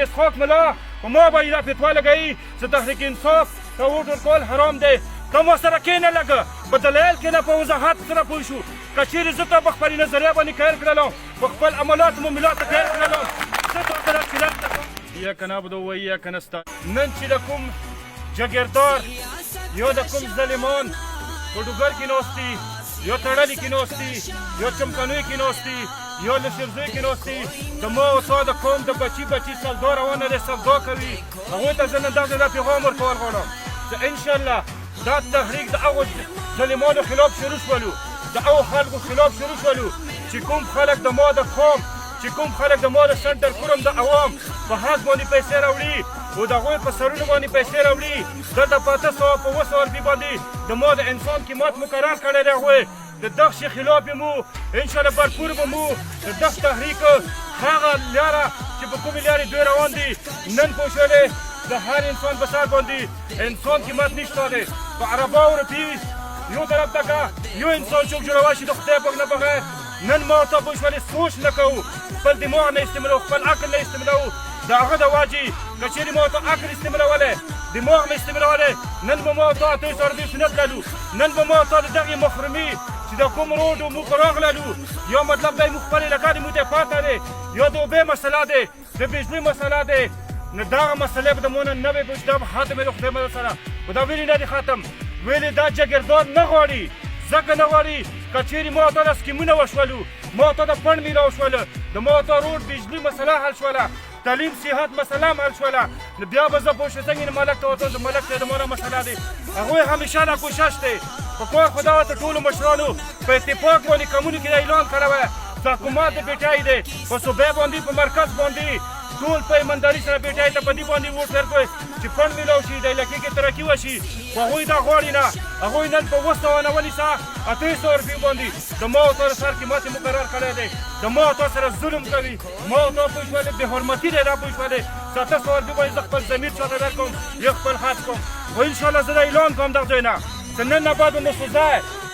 اسحاق ملا په ما باندې دا فتوا لګوي چې تحریک انصاف ته ووټ ورکول حرام دی. ته ورسره کښېنه لږه په دلایل کښېنه، په وضاحت سره پوه شو. که چېرې زه ته په خپلې نظریه باندې قایل کړلم، په خپل عملاتو مملات ته قایل کړلم، زه تا سره خلاف ته کوم. ایاک نعبد و ایاک نستعین. نن چې د کوم جګیردار یا د کوم ظالمان په ډوګر کې ناست دي، یا تړلي کې ناست دي، یا چمکنوي کې ناست دي، یا لشرزوی کې ناست دي، د ما او تا د قوم د بچي سودا روانه دی، سودا کوي. هغوی ته زه نن داسې دا پیغام ورکول غواړم چې انشاءالله دا تحریک د هغو ظالمانو خلاف شروع شولو، د هغو خلکو خلاف شروع شولو چې کوم خلک د ما د قوم، چې کوم خلک د ما د سنټر کورم د عوام په حق باندې پیسې راوړي او د هغوی په سرونو باندې پیسې راوړي. دلته په 800 په 200 روپۍ باندې د ما د انسان قیمت مقرر کړی دی. هغوی د دغه شي خلاف مو انشاءالله برپور به مو د دغه تحریک هغه لاره چې په کومې لارې دوی روان دي نن پوه شولې د هر انسان په سر باندې انسان قیمت نشته دی. په عربه او روپۍ یو طرف ته که یو انسان څوک جوړولی شي د خدای پاک نه بغیر، نن ما ته پوه شولې سوچ نه کوو، خپل دماغ نه استعمالوو، خپل عقل نه استعمالوو. د هغه د واجې که چېرې ما ته عقل استعمالولی، دماغ مې استعمالولی، نن به ما ته 300 روپۍ سنت لرو. نن به ما ته د دغې محرومي چې د کوم روډ موږ راغللو، یا مطلب دی موږ خپلې لکانې موږ ته پاته دی، یا د اوبې مسله دی، د بجلي مسله دی، نو دغه مسلې به د مو نه وي چې دا به ختم وي د خدای مدد سره. خو دا ولې نه دي ختم؟ ولې دا جګیردار نه غواړي، ځکه نه غواړي که چېرې ما ته د سکیمونه وشولو، ما ته د فنډ میلاو شوله، د ما ته روډ بجلي مسله حل شوله، تعلیم صحت مسله هم حل شوله، نو بیا به زه پوه شو څنګه ملک ته ورته ملک ته د ما نه مسله دی. هغوی همیشه دا کوشش دی په کور خدا ورته ټولو مشرانو په اتفاق باندې کمونو کې دا اعلان کړی وی چې حکومت د بیټۍ دی په صوبې باندې په مرکز باندې ټول په ایمانداري سره بیټۍ ته په دې باندې ووټ ورکوي چې فنډ میلاو شي، د علاقې کې ترقي وشي. خو هغوی دا غواړي نه، هغوی نن په 290 300 روپۍ باندې د ما او تا سر قیمت مقرر کړی دی. د ما او تا سره ظلم کوي، ما او تا پوه شولې بې حرمتي دی. دا پوه شولې 700 روپۍ باندې زه خپل ضمیر چاته درکوم یا خپل خرڅ کوم. خو انشاءالله زه دا اعلان کوم دغه ځای نه چې نن نه بعد به مو سزا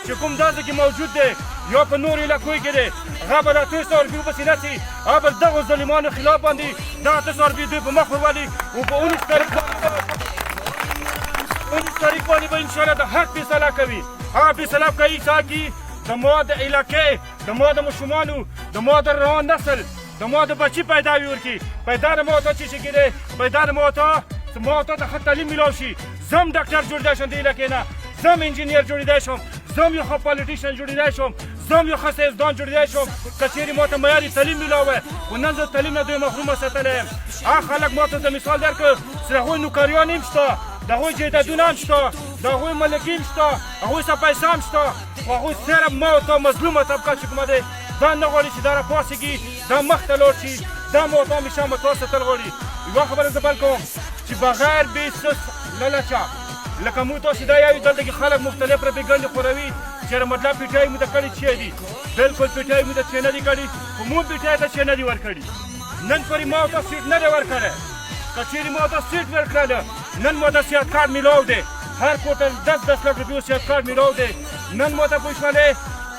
چې کوم دا ځای کې موجود دی یا په نورو علاقو کې دی، هغه به د 300 روپۍ پسې نڅي، هغه به دغو ظالمانو خلاف باندې دغه 300 روپۍ دوی په مخ ورولي او په 19 تاریخ باندې به انشاءالله د حق فیصله کوي. هغه فیصله کوي چې د ما د علاقې، د ما د ماشومانو، د ما د روان نسل، د ما د بچي پیداوي ورکړي. پیدا د ما ته چې شي کېدی، پیدا د ما ته د ښه تعلیم میلاو شي، زه هم ډاکټر جوړېدی شم د علاقې نه، زه هم انجینیر جوړېدی شم، زه هم یو ښه پالیټیشن جوړېدی شم، زه هم یو ښه سیاستدان جوړېدی شم که چېرې ما ته معیاري تعلیم میلاو وی. خو نن زه تعلیم نه دوی محرومه ساتلی یم. هغه خلک ما ته د مثال درکړ چې د هغوی نوکریان هم شته، د هغوی جایدادونه هم شته، د هغوی ملکي هم شته، هغوی څه پیسه هم شته، خو هغوی صرف ما او تا مظلومه طبقه چې کومه دی دا نه غواړي چې دا راپاڅېږي، دا مخ ته لاړ شي، دا ما او تا همیشه متوار ساتل غواړي. یوه خبره زه بل کوم چې بغیر بېسس للچه لکه موږ تاسې دا یاوي دلته کې خلک مختلف پروپیګنډې خوروي چې مطلب پیټۍ موږ ته کړي چې دي، بلکل پیټۍ موږ ته چې نه دي کړي، خو موږ پیټۍ ته چې نه دي ورکړي. نن پورې ما او ته سیټ نه دی ورکړی. که چېرې ما ته سیټ ورکړله، نن ما ته صحت کارډ میلاو دی، هر کوټل 10 لک روپیو صحت کارډ میلاو دی. نن ما ته پوه شولې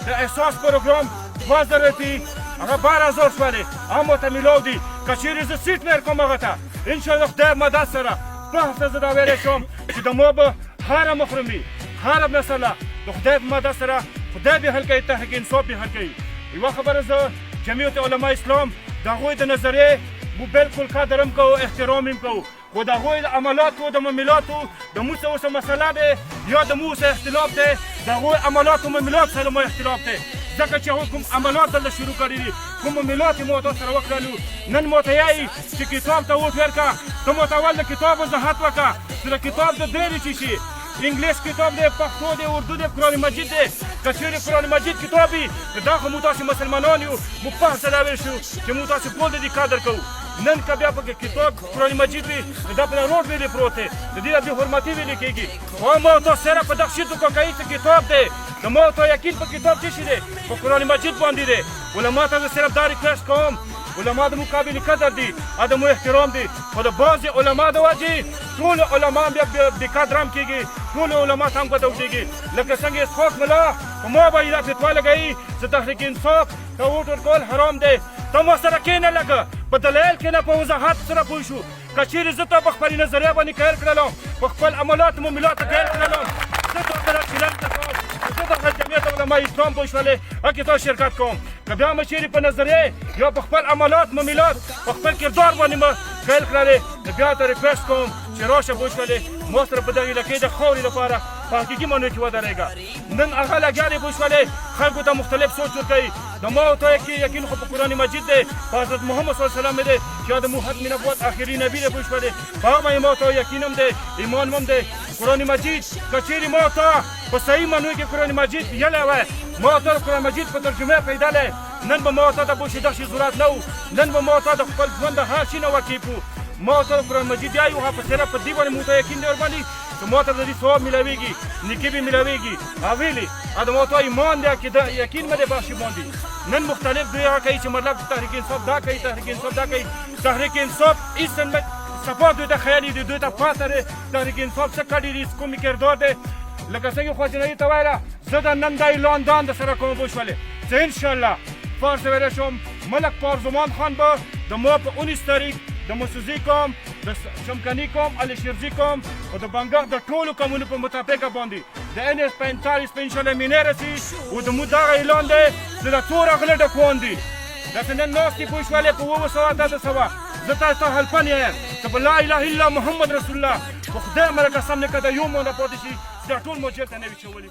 د احساس پروګرام 2000 روپۍ هغه 12000 شولې هغه ما ته میلاو دي. که چېرې زه سیټ ورکوم هغه ته انشاءالله خدای مدد سره په هفته زه دا ویلی شم چې د ما به هره محرومي، هره مسله د خدای په مدد سره خدای به حل کوي، تحریک انصاف به حل کوي. یوه خبره زه جمعیت علما اسلام د هغوی د نظریې مو بلکل قدر هم کوو، احترام هم کوو، خو د هغوی د عملاتو، د معاملاتو د مو څه اوسه مسله دی یا د مو څه اختلاف دی، د هغوی عملاتو و معاملات سره مو اختلاف دی. ځکه چې هغوی کوم عملات دلته شروع کړي دي، کوم معاملات یې ما تاسو سره وکړلو. نن ما ته یایي چې کتاب ته ووټ ورکړه، ته ما ته اول د کتاب وضاحت وکړه چې د کتاب د درې څه شي، انګلیش کتاب دی، پښتو دی، اردو دی، قرآن مجید دی. که چېرې قرآن مجید کتاب وي نو دا خو موږ تاسې مسلمانان یو، موږ په هسه دا ویل شو چې موږ تاسې ټول د دې قدر کوو. نن که بیا پکې کتاب قرآن مجید وي نو دا په روډ ویلې پروت دی، د دې نه بې حرمتي ویلې کېږي. خو ما تاسو سره په دغه شي دوکه کوي چې کتاب دی، د ما ته یقین په کتاب څه شي دی، په قرآن مجید باندې دی. علما ته زه صرف دا ریکویسټ کوم، علما د مقابل قدر دي، د مو احترام دي، خو د بعضې علما د وجې ټول علما بیا بې قدر هم کېږي، ټول علما ته هم ګوته وکړېږي. لکه څنګه اسحاق ملا په ما باندې دا فتوا لګوي چې تحریک انصاف ته ووټ ورکول حرام دی. ته ورسره کښېنه لږه په دلایل کې نه په وضاحت سره پوه شو که چیرې زه ته په خپلې نظریه باندې قایل کړلم په خپل عملاتو مو ملاتو قایل کړلم زه ته سره چلند کوم زه دغه جمعیت علما اسلام پوه شولې هغې ته شرکت کوم که بیا مې چیرې په نظریه یا په خپل عملات مو ملات په خپل کردار باندې مې قایل کړلې نو بیا ته ریکویسټ کوم چې راشه پوه شولې ما سره په دغې علاقې د خاورې لپاره په حقیقي معنو کې ودرېږه نن هغه لګیا دی پوه شولې خلکو ته مختلف سوچ ورکوي د ما او ته کې یقین خو په قرآن مجید دی په حضرت محمد صلی الله علیه وسلم دی چې د ختم نبوت آخري نبی دی پوه شولې په هغه باندې ما ته یقین هم دی ایمان هم دی قرآن مجید که چیرې ما ته په صحیح معنو کې قرآن مجید ویلی وای ما ته قرآن مجید په ترجمه پیدلی نن به ما ته د پوه شي دغسې ضرورت نه و نن به ما ته د خپل ژوند د هر شي نه واقف وو ما ته قرآن مجید یا یو په سره په دې باندې مو ته یقین دی ورباندې چې ما ته د دې ثواب میلاویږي نیکي به میلاویږي ویلي د ما ته ایمان دی چې د یقین مې د بخشي باندې نن مختلف دوی هغه کوي چې مطلب تحریک انصاف دا کوي تحریک انصاف دا کوي تحریک انصاف ایسن صفا دوی ته خیالي دي دوی ته پاته دی تحریک انصاف څه کړي دي کومې کردار دی لکه څنګه خواجنایي ته ویله زه د نن دا اعلان دان د سره کوم پوه شولې چې انشاءالله فرض ویلی شم ملک پارزمان خان به د ما په 19 تاریخ د مسوزي قوم د شمکني قوم الشرزي قوم او د بنګښ د ټولو قومونو په مطابقه باندې د NS 45 په انشاءالله مینې رسي او د مو دغه اعلان دی چې د توره غله ډکوان دي داسې نن ناست دي پوه شولې په 900 زه تاسو ته هلپن یم که په لا اله الا محمد رسول الله په خدای مره قسم نه که د یو مو نه پاتې شي چې دا ټول مو چېرته نه وي چولي